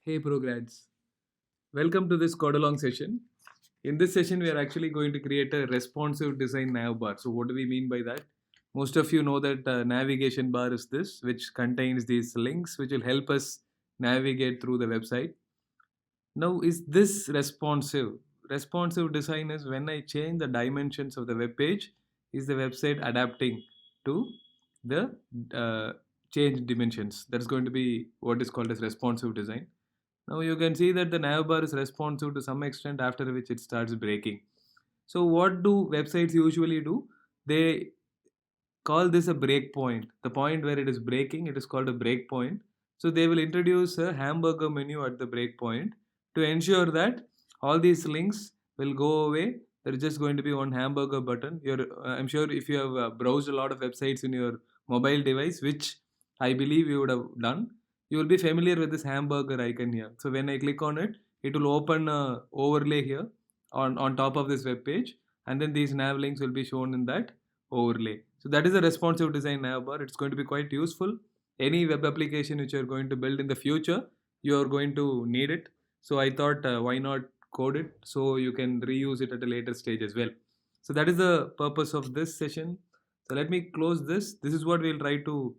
Hey Prograds, welcome to this Codalong session. In this session, we are actually going to create a responsive design nav bar. So what do we mean by that? Most of you know that navigation bar is this, which contains these links which will help us navigate through the website. Now, is this responsive? Responsive design is when I change the dimensions of the web page, is the website adapting to the uh, change dimensions? That's going to be what is called as responsive design. Now you can see that the nav bar is responsive to some extent, after which it starts breaking. So what do websites usually do? They call this a breakpoint. The point where it is breaking, it is called a breakpoint. So they will introduce a hamburger menu at the breakpoint to ensure that all these links will go away. There is just going to be one hamburger button. I'm sure if you have browsed a lot of websites in your mobile device, which I believe you would have done, you will be familiar with this hamburger icon here. So when I click on it, it will open a overlay here on top of this web page, and then these nav links will be shown in that overlay. So that is a responsive design navbar. It's going to be quite useful. Any web application which you're going to build in the future, you're going to need it. So I thought, why not code it so you can reuse it at a later stage as well. So that is the purpose of this session. So let me close this. This is what we'll try to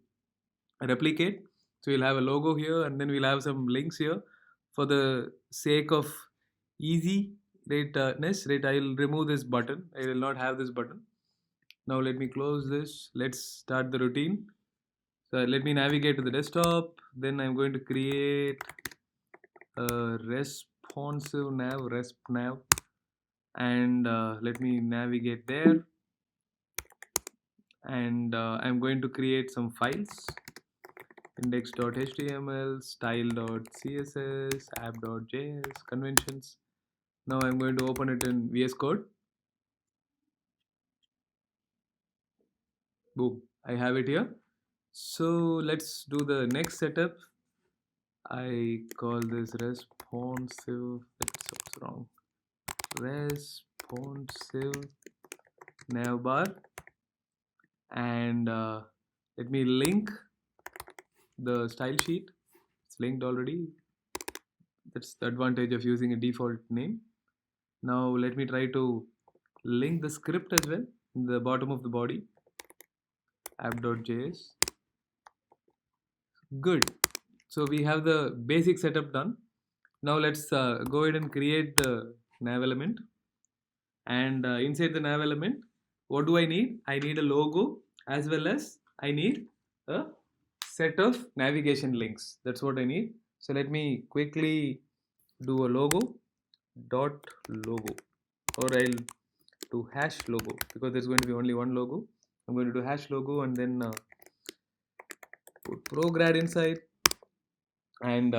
replicate. So we'll have a logo here, and then we'll have some links here. For the sake of easy ness, right, I'll remove this button. I will not have this button. Now let me close this. Let's start the routine. So let me navigate to the desktop. Then I'm going to create a responsive resp nav, and let me navigate there. And I'm going to create some files: index.html, style.css, app.js, conventions. Now I'm going to open it in VS Code. Boom, I have it here. So let's do the next setup. I call this responsive. That's wrong. Responsive navbar, and let me link the style sheet. It's linked already. That's the advantage of using a default name. Now let me try to link the script as well in the bottom of the body. App.js. Good. So we have the basic setup done. Now let's go ahead and create the nav element. And inside the nav element, what do I need? I need a logo, as well as I need a set of navigation links. That's what I need. So let me quickly do a logo dot logo, or I'll do hash logo, because there's going to be only one logo. I'm going to do hash logo, and then put prograd inside, and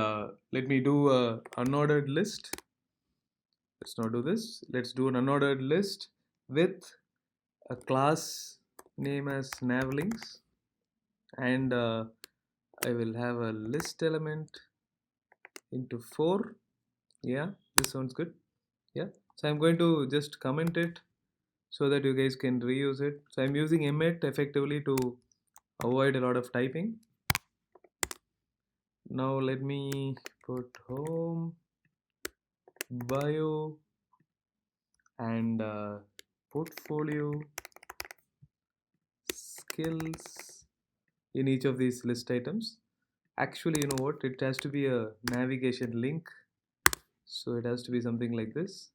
let me do a unordered list. Let's not do this. Let's do an unordered list with a class name as navlinks, and I will have a list element into 4. Yeah, this sounds good. Yeah, so I'm going to just comment it so that you guys can reuse it. So I'm using emmet effectively to avoid a lot of typing. Now let me put home, bio, and portfolio, skills in each of these list items. Actually, you know what, it has to be a navigation link, so it has to be something like this.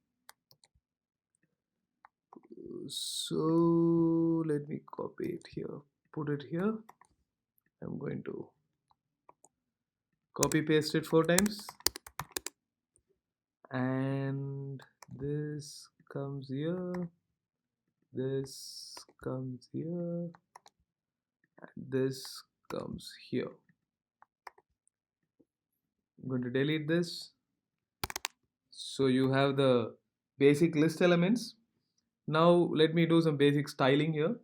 So let me copy it here, put it here. I'm going to copy paste it 4 times, and this comes here, this comes here, and this comes here. I'm going to delete this. So you have the basic list elements. Now let me do some basic styling here.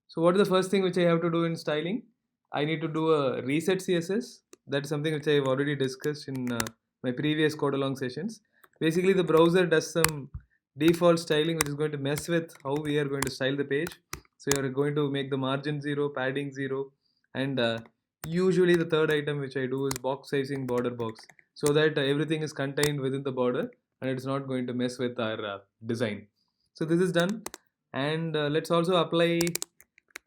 So what is the first thing which I have to do in styling? I need to do a reset CSS. That's something which I have already discussed in my previous code along sessions. Basically, the browser does some default styling which is going to mess with how we are going to style the page. So you are going to make the margin 0, padding 0, and usually the third item which I do is box sizing border box. so that everything is contained within the border and it's not going to mess with our design. So this is done, and let's also apply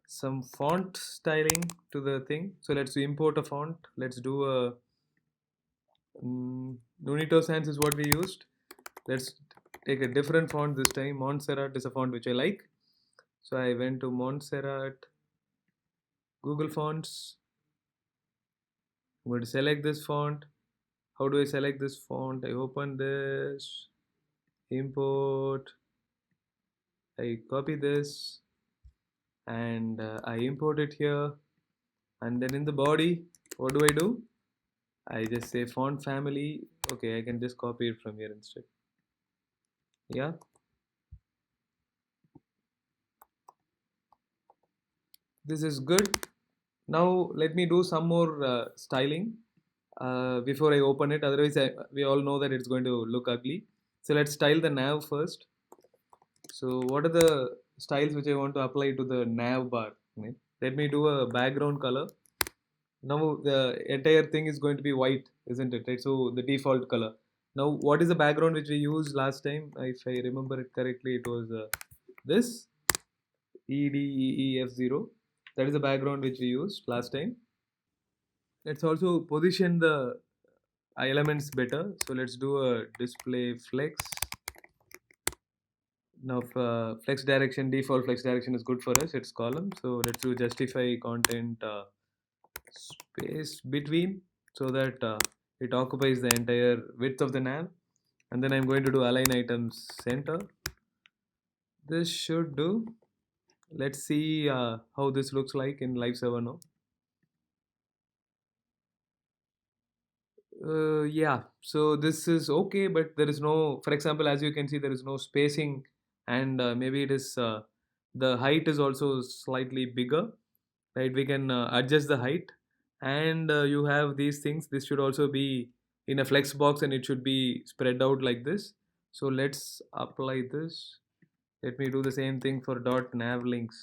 some font styling to the thing. So let's import a font. Let's do a Nunito Sans is what we used. Let's take a different font this time. Montserrat is a font which I like. So I went to Montserrat, Google Fonts. I'm going to select this font. How do I select this font? I open this, import, I copy this, and I import it here. And then in the body, what do? I just say font family. Okay, I can just copy it from here instead. Yeah. This is good. Now let me do some more styling before I open it. Otherwise, we all know that it's going to look ugly. So let's style the nav first. So what are the styles which I want to apply to the nav bar? Let me do a background color. Now the entire thing is going to be white, isn't it? Right? So the default color. Now what is the background which we used last time? If I remember it correctly, it was this EDEEF0. That is the background which we used last time. Let's also position the elements better. So let's do a display flex. Now flex direction, default flex direction is good for us. It's column. So let's do justify content space between, so that it occupies the entire width of the nav. And then I'm going to do align items center. This should do. Let's see how this looks like in live server now. Yeah, so this is okay, but there is no, for example, as you can see, there is no spacing, and maybe it is the height is also slightly bigger, right? We can adjust the height, and you have these things. This should also be in a flex box, and it should be spread out like this. So let's apply this. Let me do the same thing for dot nav links,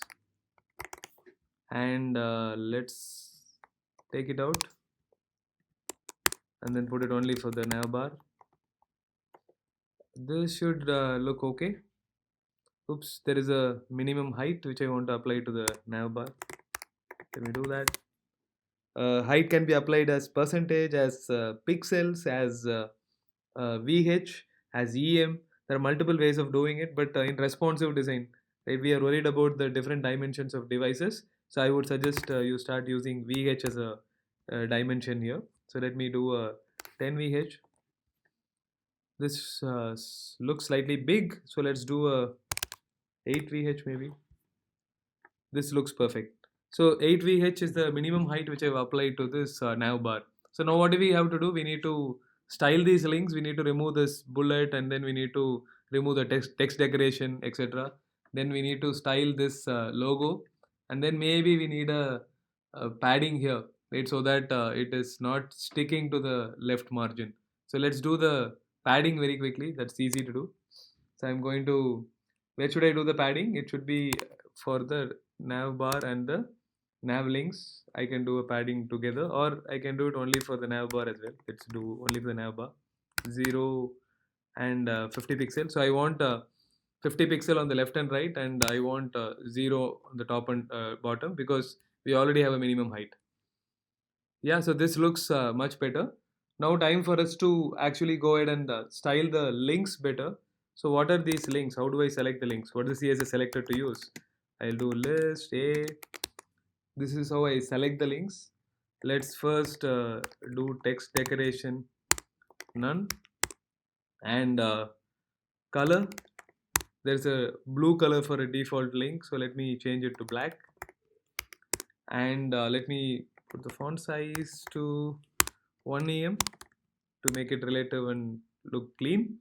and let's take it out and then put it only for the nav bar. This should look okay. Oops, there is a minimum height which I want to apply to the nav bar. Can we do that? Height can be applied as percentage, as pixels, as VH, as EM. There are multiple ways of doing it, but in responsive design, right, we are worried about the different dimensions of devices. So I would suggest you start using VH as a dimension here. So let me do a 10 VH. This looks slightly big, so let's do a 8 VH maybe. This looks perfect. So 8 VH is the minimum height which I've applied to this nav bar. So now what do we have to do? We need to style these links. We need to remove this bullet, and then we need to remove the text decoration, etc. Then we need to style this logo, and then maybe we need a padding here, right? So that it is not sticking to the left margin. So let's do the padding very quickly. That's easy to do. So I'm going to, where should I do the padding? It should be for the nav bar and the nav links. I can do a padding together, or I can do it only for the nav bar as well. Let's do only for the nav bar. 0 and 50 pixel. So I want 50 pixel on the left and right, and I want 0 on the top and bottom, because we already have a minimum height. Yeah, so this looks much better. Now time for us to actually go ahead and style the links better. So what are these links? How do I select the links? What is the CSS selector to use? I'll do list A. This is how I select the links. Let's first do text decoration none, and color. There's a blue color for a default link, so let me change it to black, and let me put the font size to 1 em to make it relative and look clean,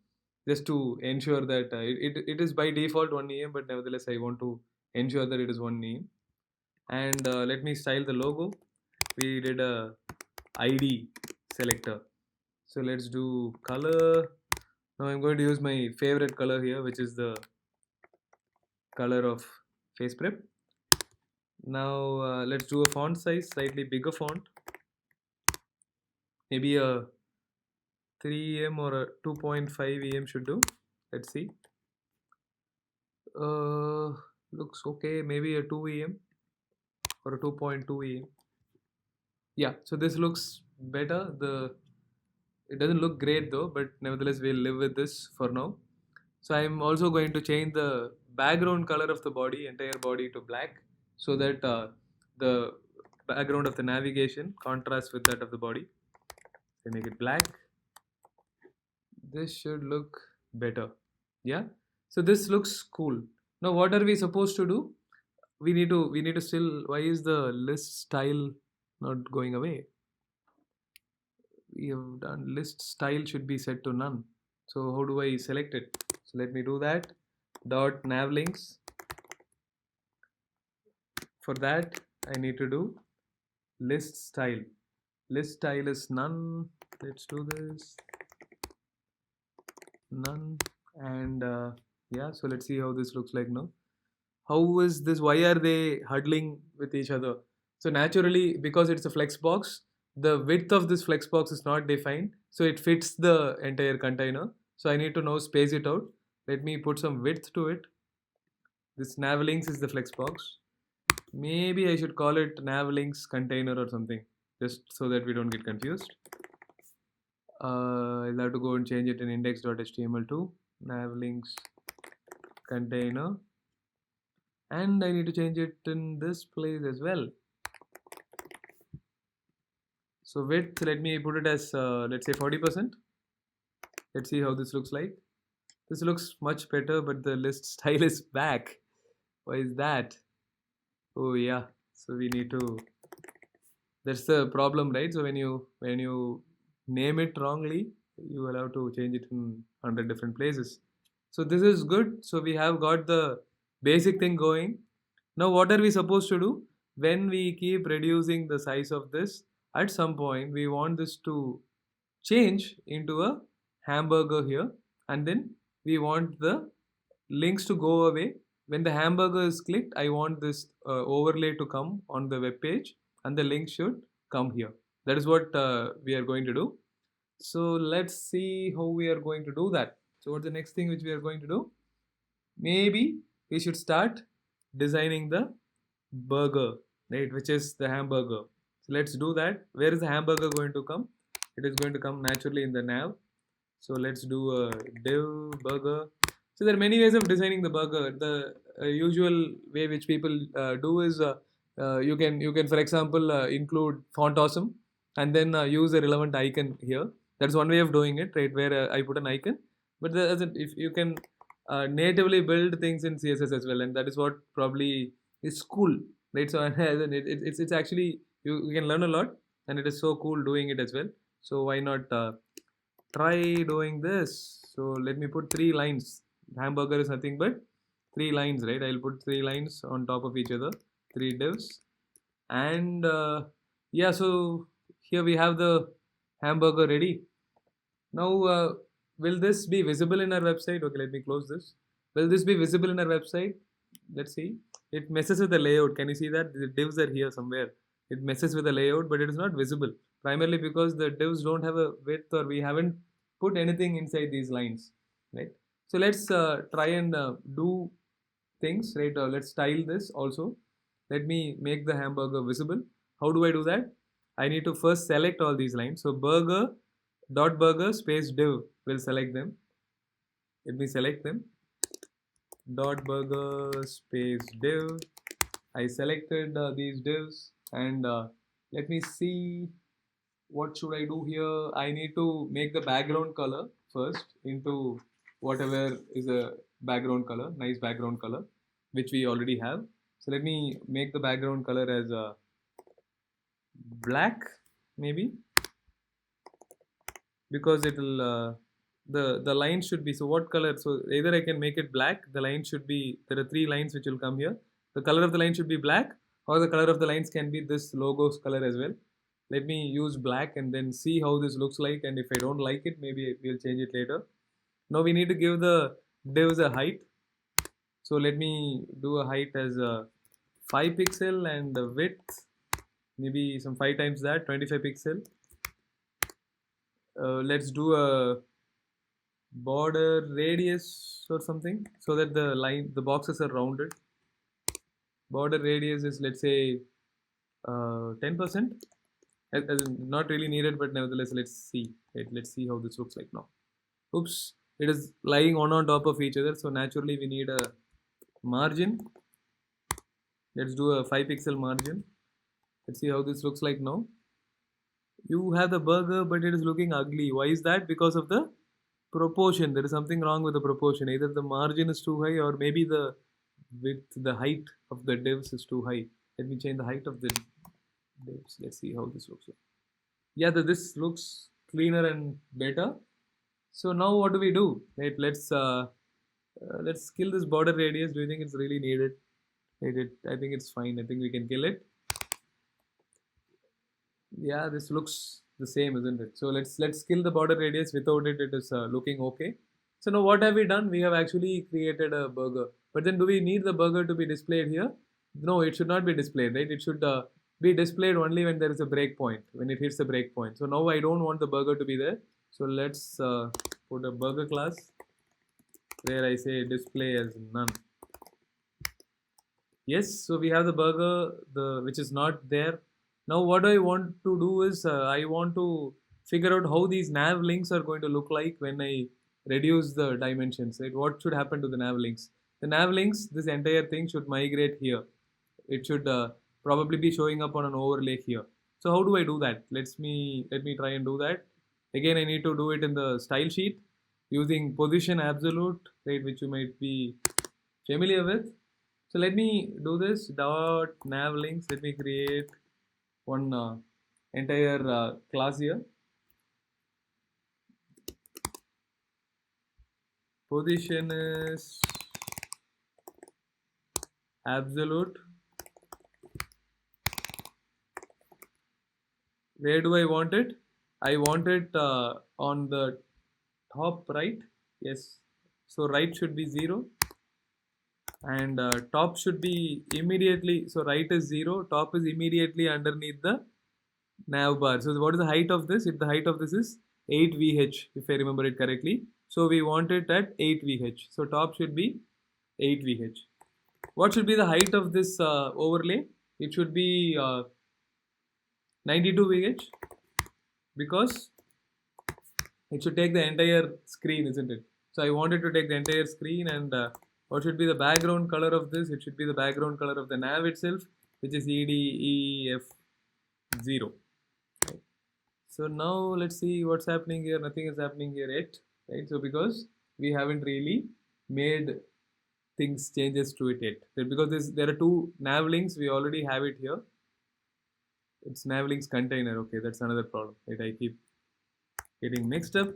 just to ensure that it is by default 1 em, but nevertheless I want to ensure that it is 1 em. And let me style the logo. We did a ID selector, so let's do color. Now I'm going to use my favorite color here, which is the color of face prep. Now let's do a font size, slightly bigger font, maybe a 3 em or a 2.5 em should do. Let's see. Looks okay. Maybe a 2 em or a 2.2 em. Yeah, so this looks better. It doesn't look great though, but nevertheless we'll live with this for now. So I'm also going to change the background color of the body, entire body, to black, so that the background of the navigation contrasts with that of the body. So make it black. This should look better. Yeah. So this looks cool. Now what are we supposed to do? We need to still. Why is the list style not going away? We have done list style should be set to none. So how do I select it? So let me do that. Dot nav links. For that I need to do list style. List style is none. Let's do this. None. And yeah, so let's see how this looks like now. How is this? Why are they huddling with each other? So naturally, because it's a flex box, the width of this flex box is not defined, so it fits the entire container. So I need to now space it out. Let me put some width to it. This navlinks is the flex box. Maybe I should call it navlinks container or something, just so that we don't get confused. I'll have to go and change it in index.html to navlinks container, and I need to change it in this place as well. So width, let me put it as let's say 40%. Let's see how this looks like. This looks much better, but the list style is back. Why is that? Oh yeah, so we need to, that's the problem, right? So when you name it wrongly, you will have to change it in 100 different places. So this is good. So we have got the basic thing going. Now what are we supposed to do? When we keep reducing the size of this, at some point we want this to change into a hamburger here, and then we want the links to go away. When the hamburger is clicked, I want this overlay to come on the web page, and the link should come here. That is what we are going to do. So let's see how we are going to do that. So what's the next thing which we are going to do? Maybe we should start designing the burger, right, which is the hamburger. So let's do that. Where is the hamburger going to come? It is going to come naturally in the nav. So let's do a div burger. So there are many ways of designing the burger. The usual way which people do is you can for example include font awesome, and then use a relevant icon here. That's one way of doing it, right? Where I put an icon, but if you can natively build things in CSS as well, and that is what probably is cool, right? So it's actually you can learn a lot, and it is so cool doing it as well. So why not try doing this? So let me put 3 lines. Hamburger is nothing but 3 lines, right? I'll put 3 lines on top of each other, 3 divs, and yeah. So here we have the hamburger ready. Now, will this be visible in our website? Okay, let me close this. Will this be visible in our website? Let's see. It messes with the layout. Can you see that? The divs are here somewhere. It messes with the layout, but it is not visible. Primarily because the divs don't have a width, or we haven't put anything inside these lines, right? So let's try and do things, right? Let's style this also. Let me make the hamburger visible. How do I do that? I need to first select all these lines. So burger space div will select them. Let me select them. Burger space div. I selected these divs, and let me see what should I do here. I need to make the background color first into whatever is a background color, nice background color, which we already have. So let me make the background color as black, maybe, because it will the line should be, so what color? So either I can make it black. The line should be, there are 3 lines which will come here. The color of the line should be black, or the color of the lines can be this logo's color as well. Let me use black and then see how this looks like, and if I don't like it, maybe we'll change it later. Now we need to give the divs a height. So let me do a height as a 5 pixel, and the width maybe some 5 times that, 25 pixel. let's do a border radius or something so that the boxes are rounded. Border radius is, let's say, 10%. As in not really needed, but nevertheless, let's see. Right, let's see how this looks like now. Oops, it is lying on top of each other, so naturally we need a margin. Let's do a 5 pixel margin. Let's see how this looks like now. You have the burger, but it is looking ugly. Why is that? Because of the proportion. There is something wrong with the proportion. Either the margin is too high, or maybe the height of the divs is too high. Let me change the height of the divs. Let's see how this looks like. Yeah, this looks cleaner and better. So now what do we do? Right, let's kill this border radius. Do you think it's really needed? I think it's fine. I think we can kill it. Yeah, this looks the same, isn't it? So let's kill the border radius. Without it, it is looking okay. So now what have we done? We have actually created a burger. But then do we need the burger to be displayed here? No, it should not be displayed, right? It should be displayed only when there is a breakpoint, when it hits the breakpoint. So now I don't want the burger to be there. So let's put a burger class where I say display as none. Yes, so we have the burger, which is not there. Now what I want to do is I want to figure out how these nav links are going to look like when I reduce the dimensions. Right? What should happen to the nav links? The nav links, this entire thing should migrate here. It should probably be showing up on an overlay here. So how do I do that? Let me try and do that. Again, I need to do it in the style sheet using position absolute, right, which you might be familiar with. So let me do this dot nav links. Let me create one entire class here. Position is absolute. Where do I want it? I want it on the top right. Yes. So right should be 0. And top should be immediately, so right is 0, top is immediately underneath the nav bar. So what is the height of this? If the height of this is 8 VH, if I remember it correctly. So we want it at 8 VH. So top should be 8 VH. What should be the height of this overlay? It should be 92 VH, because it should take the entire screen, isn't it? So I wanted to take the entire screen, and what should be the background color of this? It should be the background color of the nav itself, which is EDEF0. Right. So now let's see what's happening here. Nothing is happening here yet, right? So because we haven't really made changes to it yet, right? Because there are two nav links, we already have it here. It's nav links container. Okay, that's another problem, right? I keep getting mixed up.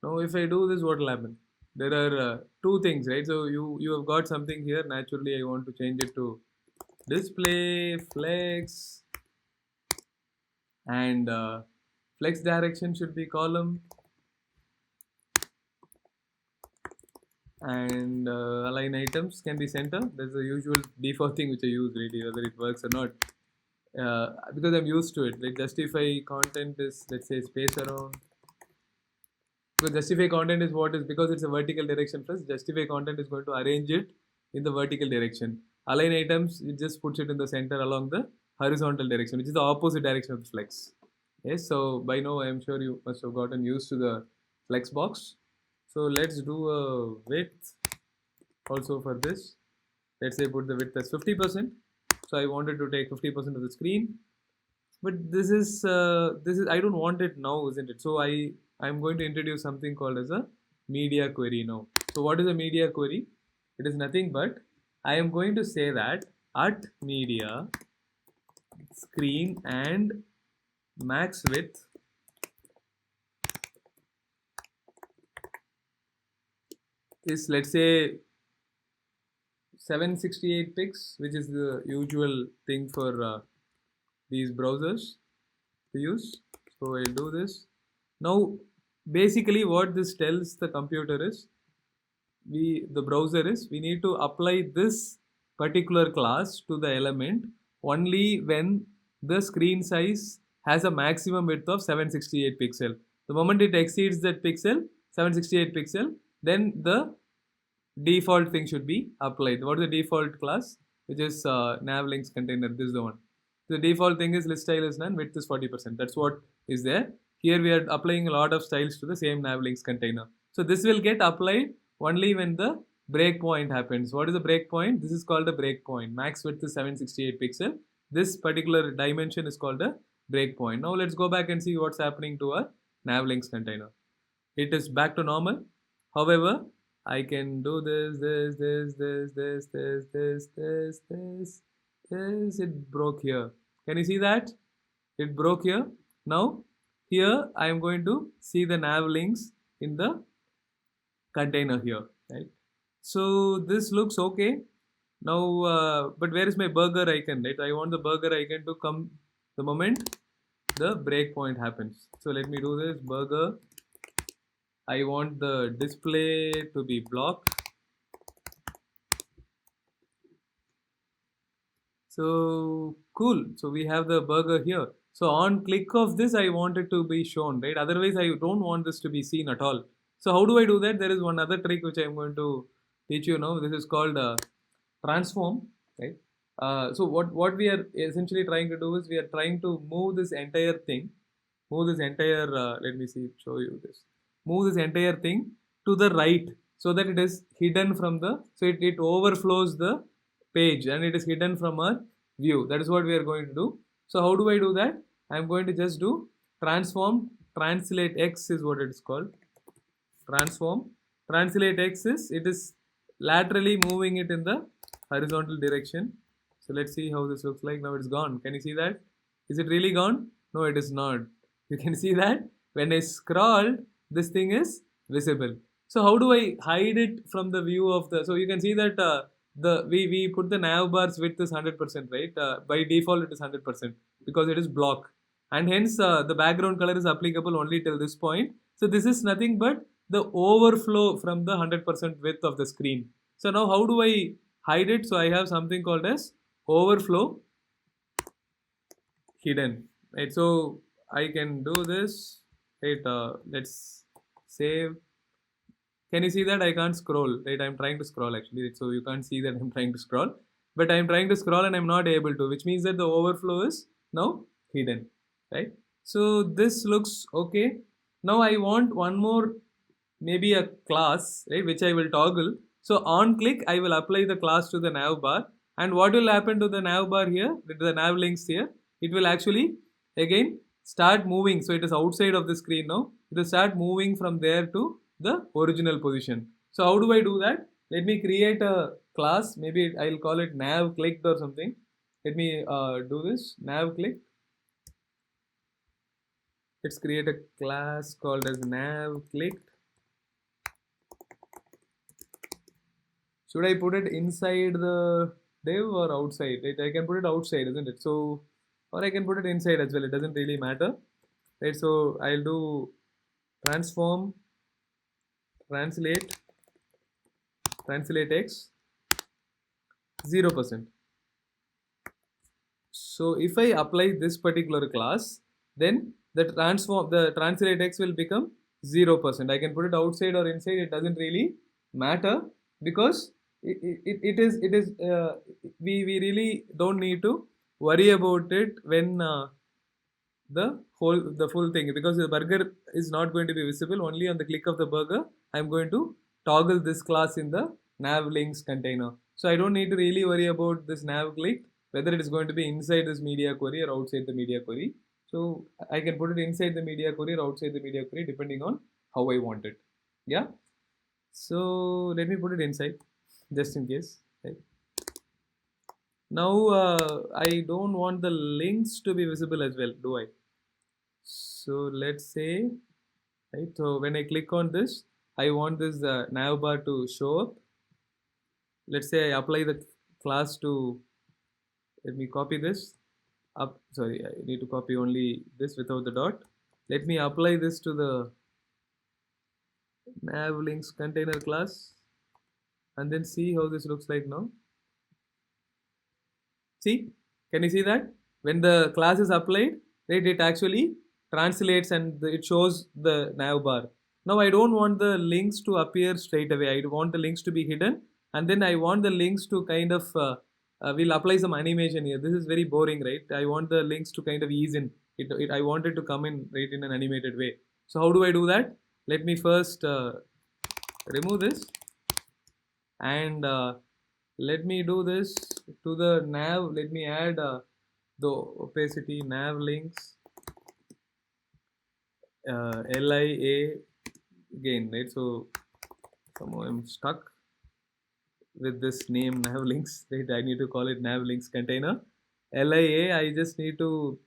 Now if I do this, what will happen? There are two things, right? So you have got something here. Naturally, I want to change it to display flex, and flex direction should be column, and align items can be center. That's the usual default thing which I use, really, whether it works or not. Because I'm used to it. Like justify content is, let's say, space around. So justify content is what is, because it's a vertical direction first, justify content is going to arrange it in the vertical direction. Align items, it just puts it in the center along the horizontal direction, which is the opposite direction of the flex. Yes, so by now I am sure you must have gotten used to the flex box. So let's do a width also for this. Let's say put the width as 50%. So I wanted to take 50% of the screen, but this is I don't want it now, isn't it? So I'm going to introduce something called as a media query now. So what is a media query? It is nothing but I am going to say that at media screen and max width is, let's say, 768 pix, which is the usual thing for these browsers to use. So I'll do this. Now basically what this tells the computer is, the browser is, we need to apply this particular class to the element only when the screen size has a maximum width of 768 pixel. The moment it exceeds that pixel, 768 pixel, then the default thing should be applied. What is the default class? Which is nav links container. This is the one. The default thing is list style is none, width is 40%. That's what is there. Here we are applying a lot of styles to the same nav links container. So this will get applied only when the breakpoint happens. What is the breakpoint? This is called a breakpoint. Max width is 768 pixel. This particular dimension is called a breakpoint. Now let's go back and see what's happening to our nav links container. It is back to normal. However, I can do this. It broke here. Can you see that? It broke here. Now, here I am going to see the nav links in the container here, right? So this looks okay. Now, but where is my burger icon, right? I want the burger icon to come the moment the breakpoint happens. So let me do this, burger. I want the display to be blocked. So cool. So we have the burger here. So on click of this, I want it to be shown, right? Otherwise, I don't want this to be seen at all. So how do I do that? There is one other trick which I'm going to teach you now. This is called transform, right? So what we are essentially trying to do is we are trying to move this entire thing, let me see, show you this. Move this entire thing to the right so that it is hidden from the, so it overflows the page and it is hidden from our view. That is what we are going to do. So how do I do that? I am going to just do transform, translate X is what it is called. Transform, translate X is, it is laterally moving it in the horizontal direction. So let's see how this looks like. Now it's gone. Can you see that? Is it really gone? No, it is not. You can see that when I scroll, this thing is visible. So how do I hide it from the view of the, so you can see that we put the nav bars width is 100%, right? By default it is 100% because it is block, and hence the background color is applicable only till this point. So this is nothing but the overflow from the 100% width of the screen. So now how do I hide it? So I have something called as overflow hidden, right? So I can do this, right? Let's save. Can you see that I can't scroll, right? I'm trying to scroll actually, so you can't see that I'm trying to scroll, but I'm trying to scroll and I'm not able to, which means that the overflow is now hidden, right? So this looks okay. Now I want one more, maybe a class, right, which I will toggle. So on click, I will apply the class to the nav bar, and what will happen to the nav bar here, with the nav links here, it will actually again start moving. So it is outside of the screen now. It will start moving from there to the original position. So how do I do that? Let me create a class. Maybe I'll call it nav clicked or something. Let me do this, nav clicked. Let's create a class called as nav clicked. Should I put it inside the div or outside? Right? I can put it outside, isn't it? So, or I can put it inside as well. It doesn't really matter. Right? So I'll do transform, translate X 0%. So if I apply this particular class, then the translate X will become 0%. I can put it outside or inside. It doesn't really matter because it is we really don't need to worry about it when the full thing, because the burger is not going to be visible. Only on the click of the burger, I'm going to toggle this class in the nav links container. So I don't need to really worry about this nav click, whether it is going to be inside this media query or outside the media query. So I can put it inside the media query or outside the media query depending on how I want it. Yeah. So let me put it inside just in case. Right. Now I don't want the links to be visible as well, do I? So let's say, right, so when I click on this, I want this nav bar to show up. Let's say I apply the class to, let me copy this up, sorry, I need to copy only this without the dot. Let me apply this to the nav links container class and then see how this looks like now. See, can you see that when the class is applied, right, it actually translates and it shows the nav bar. Now I don't want the links to appear straight away. I want the links to be hidden, and then I want the links to kind of we'll apply some animation here. This is very boring, right? I want the links to kind of ease in. I want it to come in right in an animated way. So how do I do that? Let me first remove this, and let me do this to the nav. Let me add the opacity nav links LIA again, right? So somehow I'm stuck with this name nav links, right? I need to call it nav links container LIA. I just need to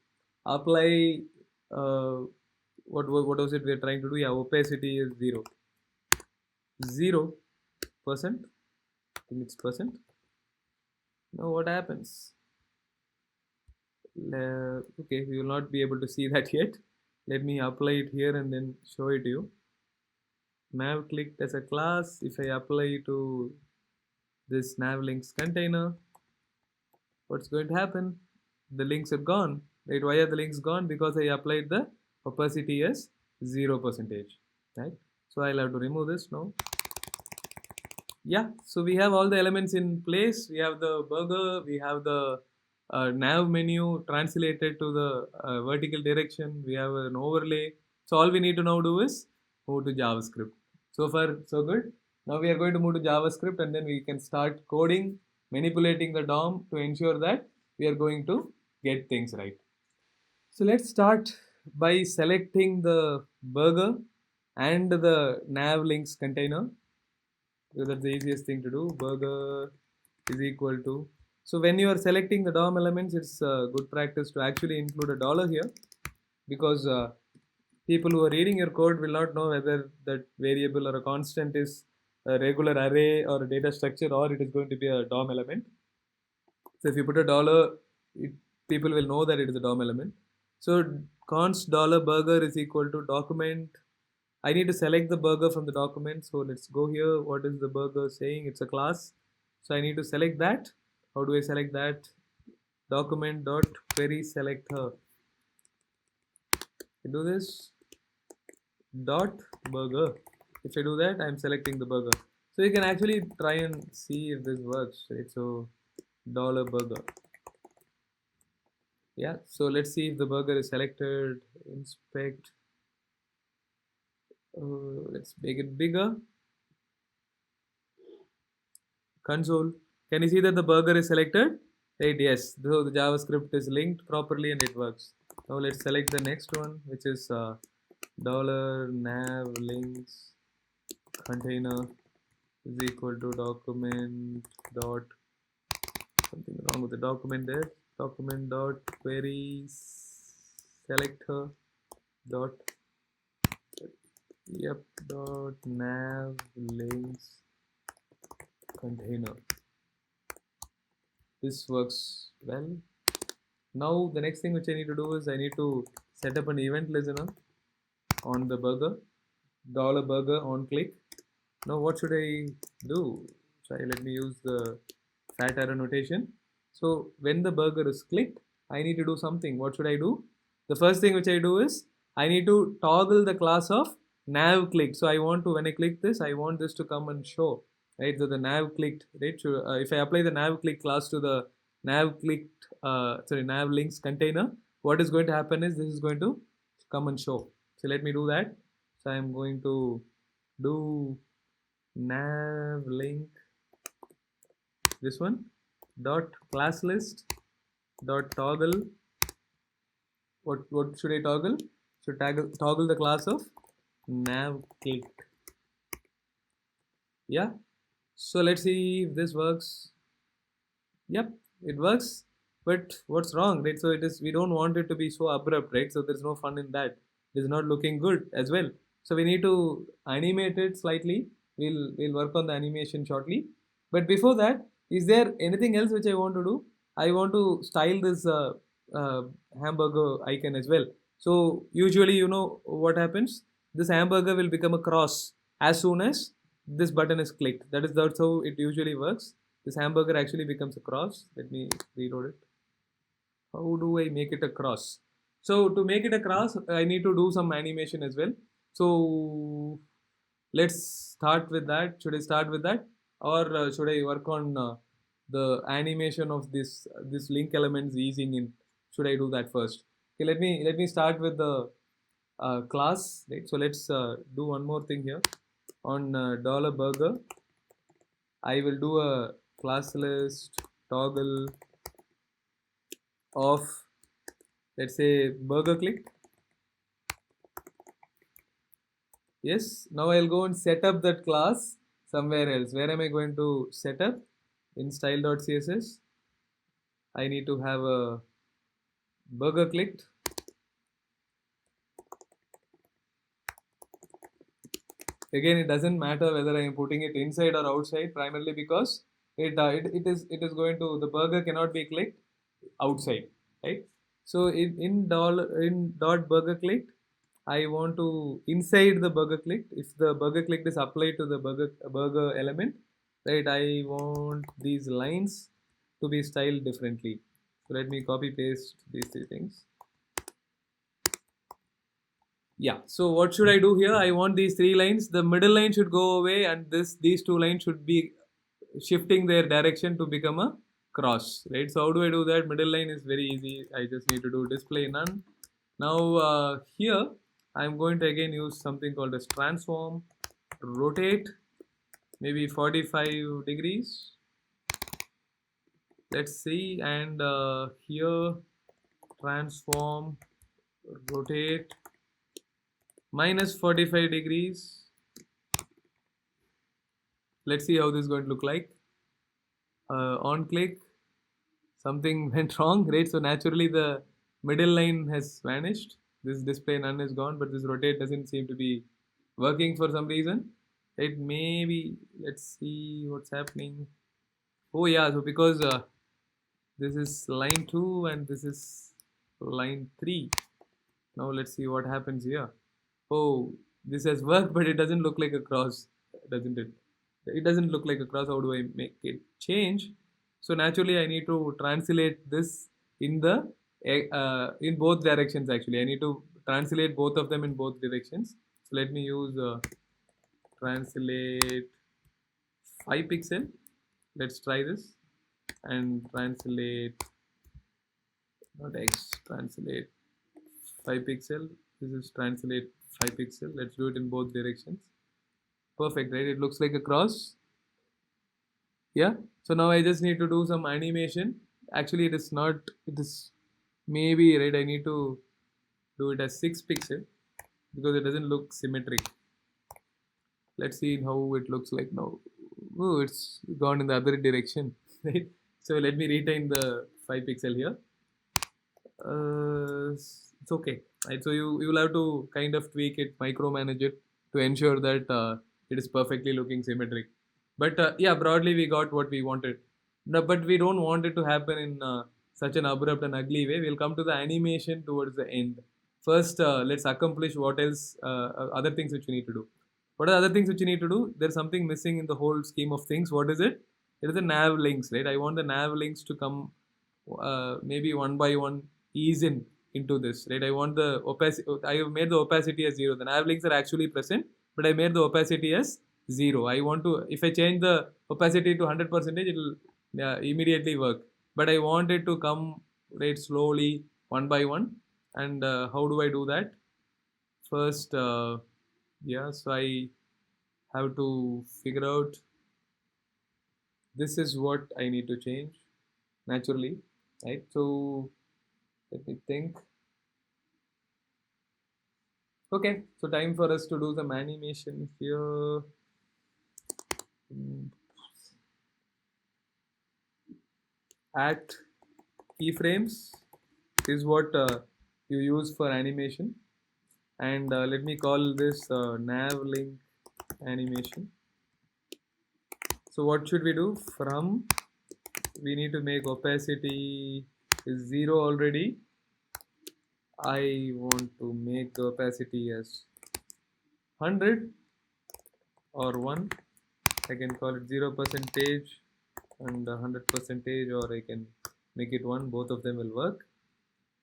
apply what was it we're trying to do? Yeah, opacity is 0%. I think it's percent. Now what happens? Okay, we will not be able to see that yet. Let me apply it here and then show it to you. Nav clicked as a class. If I apply to this nav links container, what's going to happen? The links are gone, right? Why are the links gone? Because I applied the opacity as 0%, right? So I'll have to remove this now. Yeah, so we have all the elements in place. We have the burger, we have the nav menu translated to the vertical direction. We have an overlay. So all we need to now do is move to JavaScript. So far, so good. Now we are going to move to JavaScript, and then we can start coding, manipulating the DOM to ensure that we are going to get things right. So let's start by selecting the burger and the nav links container. Because that's the easiest thing to do. Burger is equal to. So when you are selecting the DOM elements, it's good practice to actually include a dollar here, because people who are reading your code will not know whether that variable or a constant is a regular array or a data structure, or it is going to be a DOM element. So if you put a dollar, people will know that it is a DOM element. So const dollar burger is equal to document. I need to select the burger from the document. So let's go here. What is the burger saying? It's a class. So I need to select that. How do I select that? Document dot query selector. I do this dot burger. If I do that, I'm selecting the burger. So you can actually try and see if this works, right? So dollar burger. Yeah. So let's see if the burger is selected. Inspect. Let's make it bigger. Console. Can you see that the burger is selected? Right, yes. So the JavaScript is linked properly and it works. Now let's select the next one, which is dollar nav links container is equal to document dot, something wrong with the document there. Document dot query selector dot dot nav links container. This works well. Now the next thing which I need to do is I need to set up an event listener on the burger, dollar burger on click. Now what should I do? Sorry, let me use the fat arrow notation. So when the burger is clicked, I need to do something. What should I do? The first thing which I do is I need to toggle the class of nav click. So I want to, when I click this, I want this to come and show, right? So the nav clicked, right? So, if I apply the nav click class to the nav clicked, nav links container, what is going to happen is this is going to come and show. So let me do that. So I'm going to do nav link, this one, dot class list dot toggle. What should I toggle? So toggle the class of nav clicked. Yeah. So let's see if this works. Yep, it works. But what's wrong, right? So it is, we don't want it to be so abrupt, right? So there's no fun in that. It is not looking good as well. So we need to animate it slightly. We'll work on the animation shortly. But before that, is there anything else which I want to do? I want to style this hamburger icon as well. So usually, you know what happens? This hamburger will become a cross as soon as this button is clicked. That's how it usually works. This hamburger actually becomes a cross. Let me reload it. How do I make it a cross? So to make it a cross, I need to do some animation as well. So let's start with that. Should I start with that, or should I work on the animation of this link elements easing in? Should I do that first? Okay, let me start with the class. Right. So let's do one more thing here. On $burger, I will do a class list toggle of, let's say, burger click. Yes, now I'll go and set up that class somewhere else. Where am I going to set up? In style.css, I need to have a burger clicked. Again, it doesn't matter whether I am putting it inside or outside, primarily because it is going to, the burger cannot be clicked outside, right? So in dot burger clicked, I want to inside the burger clicked. If the burger clicked is applied to the burger element, right? I want these lines to be styled differently. So let me copy paste these three things. Yeah. So what should I do here? I want these three lines. The middle line should go away, and these two lines should be shifting their direction to become a cross, right? So how do I do that? Middle line is very easy. I just need to do display none. Now here I'm going to again use something called as transform, rotate, maybe 45 degrees. Let's see, and here transform, rotate, minus 45 degrees. Let's see how this is going to look like. On click, something went wrong, right? So naturally the middle line has vanished. This display none is gone, but this rotate doesn't seem to be working for some reason. It maybe, let's see what's happening. Oh yeah, so because this is line 2 and this is line 3. Now let's see what happens here. Oh, this has worked, but it doesn't look like a cross, doesn't it? It doesn't look like a cross. How do I make it change? So naturally, I need to translate this in the in both directions. Actually, I need to translate both of them in both directions. So let me use translate 5 pixel. Let's try this and translate, not X, translate 5 pixel. This is translate 5 pixel. Let's do it in both directions. Perfect, right? It looks like a cross. Yeah. So now I just need to do some animation. Actually, it is not. It is maybe, right. I need to do it as 6 pixel because it doesn't look symmetric. Let's see how it looks like now. Oh, it's gone in the other direction, right? So let me retain the 5 pixel here. It's okay. Right? So you will have to kind of tweak it, micromanage it to ensure that it is perfectly looking symmetric. But yeah, broadly we got what we wanted. No, but we don't want it to happen in such an abrupt and ugly way. We'll come to the animation towards the end. First, let's accomplish what else, other things which we need to do. What are the other things which you need to do? There's something missing in the whole scheme of things. What is it? It is the nav links, right? I want the nav links to come maybe one by one ease into this, right? I want the opacity. I have made the opacity as 0. The nav links are actually present, but I made the opacity as 0. I want to, if I change the opacity to 100%, it will immediately work. But I want it to come right slowly, one by one. And how do I do that? First, yeah, so I have to figure out this is what I need to change naturally, right? So let me think. Okay, so time for us to do some animation here. At keyframes is what you use for animation, and let me call this nav link animation. So what should we do? From, we need to make opacity is 0 already. I want to make the opacity as 100 or 1. I can call it 0% and 100%, or I can make it 1. Both of them will work.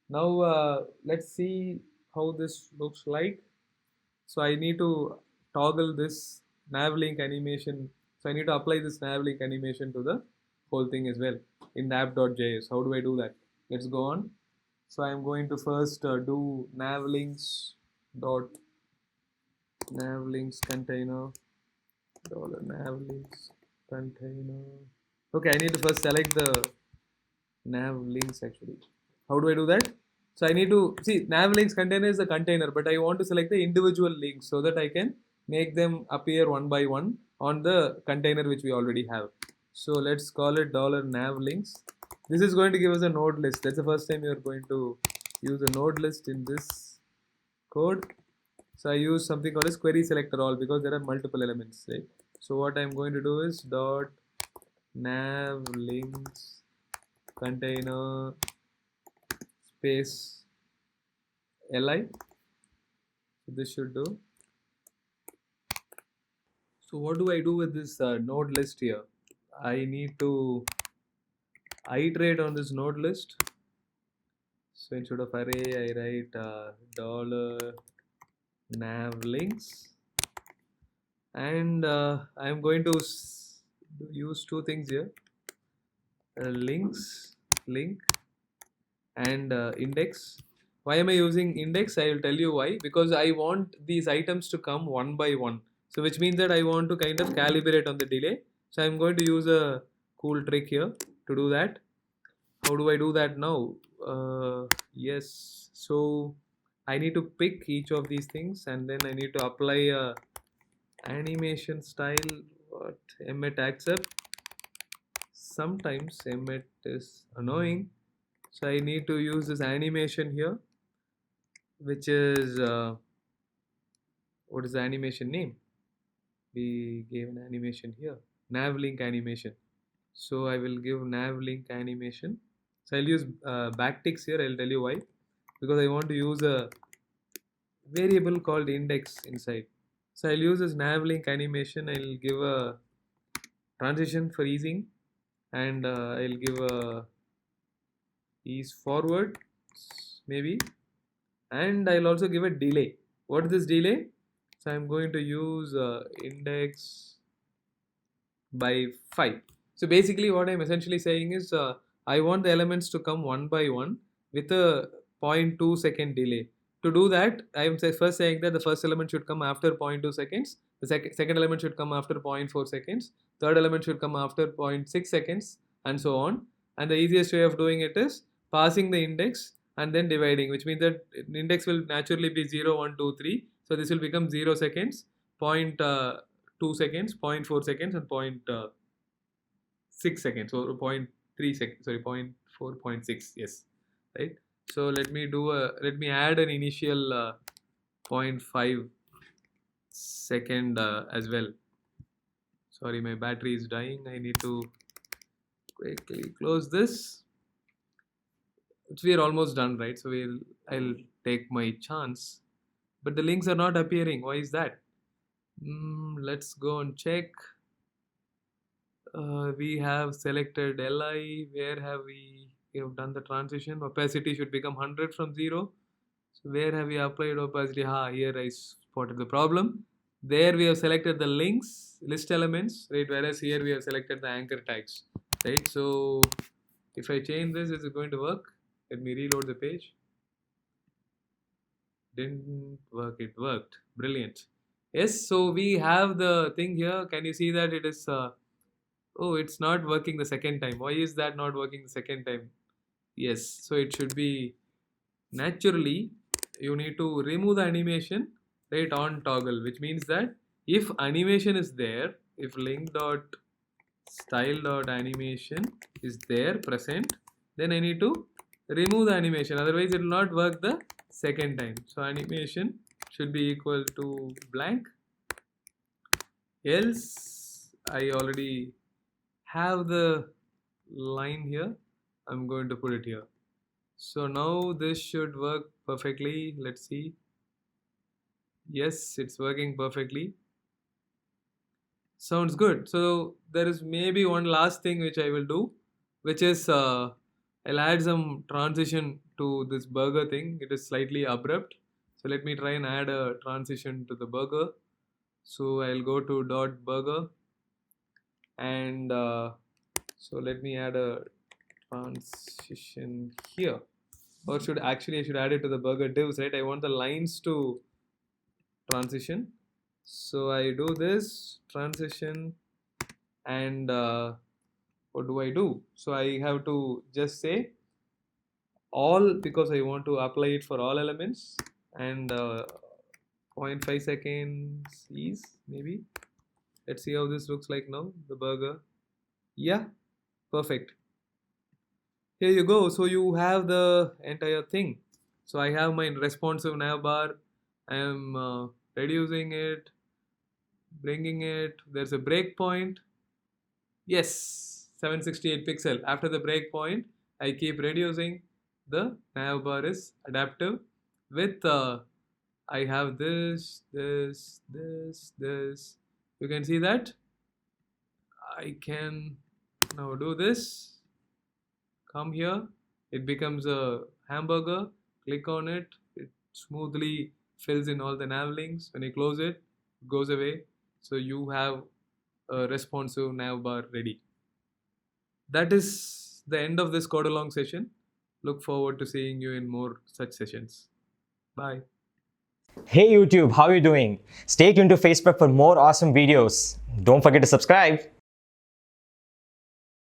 Now let's see how this looks like. So I need to toggle this nav link animation. So I need to apply this nav link animation to the whole thing as well in app.js. How do I do that? Let's go on. So I'm going to first do navlinks dot navlinks container dollar navlinks container. Okay, I need to first select the nav links actually. How do I do that? So I need to see nav links container is the container, but I want to select the individual links so that I can make them appear one by one on the container which we already have. So let's call it dollar nav links. This is going to give us a node list. That's the first time you're going to use a node list in this code. So I use something called as query selector all because there are multiple elements, right? So what I'm going to do is dot nav links container space li. So this should do. So what do I do with this node list here? I need to iterate on this node list. So instead of array, I write dollar nav links, and I'm going to use two things here: links, link, and index. Why am I using index? I will tell you why. Because I want these items to come one by one. So which means that I want to kind of calibrate on the delay. So I'm going to use a cool trick here to do that. How do I do that now? Yes. So I need to pick each of these things and then I need to apply a animation style. What emmet accept. Sometimes emmet is annoying. So I need to use this animation here, which is what is the animation name? We gave an animation here, nav link animation. So I will give nav link animation. So I'll use backticks here. I'll tell you why. Because I want to use a variable called index inside. So I'll use this nav link animation. I'll give a transition for easing, and I'll give a ease forward maybe, and I'll also give a delay. What is this delay? So I'm going to use index by 5. So basically what I'm essentially saying is I want the elements to come one by one with a zero 0.2 second delay. To do that, I'm first saying that the first element should come after 0.2 seconds, the second element should come after 0.4 seconds, third element should come after 0.6 seconds, and so on. And the easiest way of doing it is passing the index and then dividing, which means that index will naturally be 0, 1, 2, 3. So this will become 0 seconds, 0.2 seconds, 0.4 seconds, and 0.6 seconds, or 0.3 seconds. Sorry, 0.4, 0.6. Yes, right. So let me add an initial 0.5 second as well. Sorry, my battery is dying. I need to quickly close this. We are almost done, right? So I'll take my chance, but the links are not appearing. Why is that? Let's go and check. We have selected li. Where have we have done the transition? Opacity should become 100 from 0. So where have we applied opacity? Here I spotted the problem. There we have selected the links, list elements, right? Whereas here we have selected the anchor tags, right? So if I change this, is it going to work? Let me reload the page. Didn't work. It worked. Brilliant. Yes, so we have the thing here. Can you see that it is oh, it's not working the second time. Why is that not working the second time? Yes, so it should be naturally you need to remove the animation right on toggle, which means that if animation is there, if link dot style dot animation is there present, then I need to remove the animation, otherwise it will not work the second time. So animation should be equal to blank, else I already have the line here. I'm going to put it here. So now this should work perfectly. Let's see. Yes, it's working perfectly. Sounds good. So there is maybe one last thing which I will do, which is I'll add some transition to this burger thing. It is slightly abrupt. So let me try and add a transition to the burger. So I'll go to dot burger, and so let me add a transition here. Or should actually I should add it to the burger divs, right? I want the lines to transition. So I do this transition, and what do I do? So I have to just say all, because I want to apply it for all elements, and 0.5 seconds is maybe. Let's see how this looks like now, the burger. Yeah, perfect. Here you go. So you have the entire thing. So I have my responsive navbar. I am reducing it, bringing it. There's a breakpoint. Yes, 768 pixel. After the breakpoint, I keep reducing. The navbar is adaptive with I have this, this, this, this. You can see that I can now do this. Come here, it becomes a hamburger. Click on it, it smoothly fills in all the nav links. When you close it, it goes away. So you have a responsive navbar ready. That is the end of this code along session. Look forward to seeing you in more such sessions. Bye. Hey YouTube, how are you doing? Stay tuned to Facebook for more awesome videos. Don't forget to subscribe.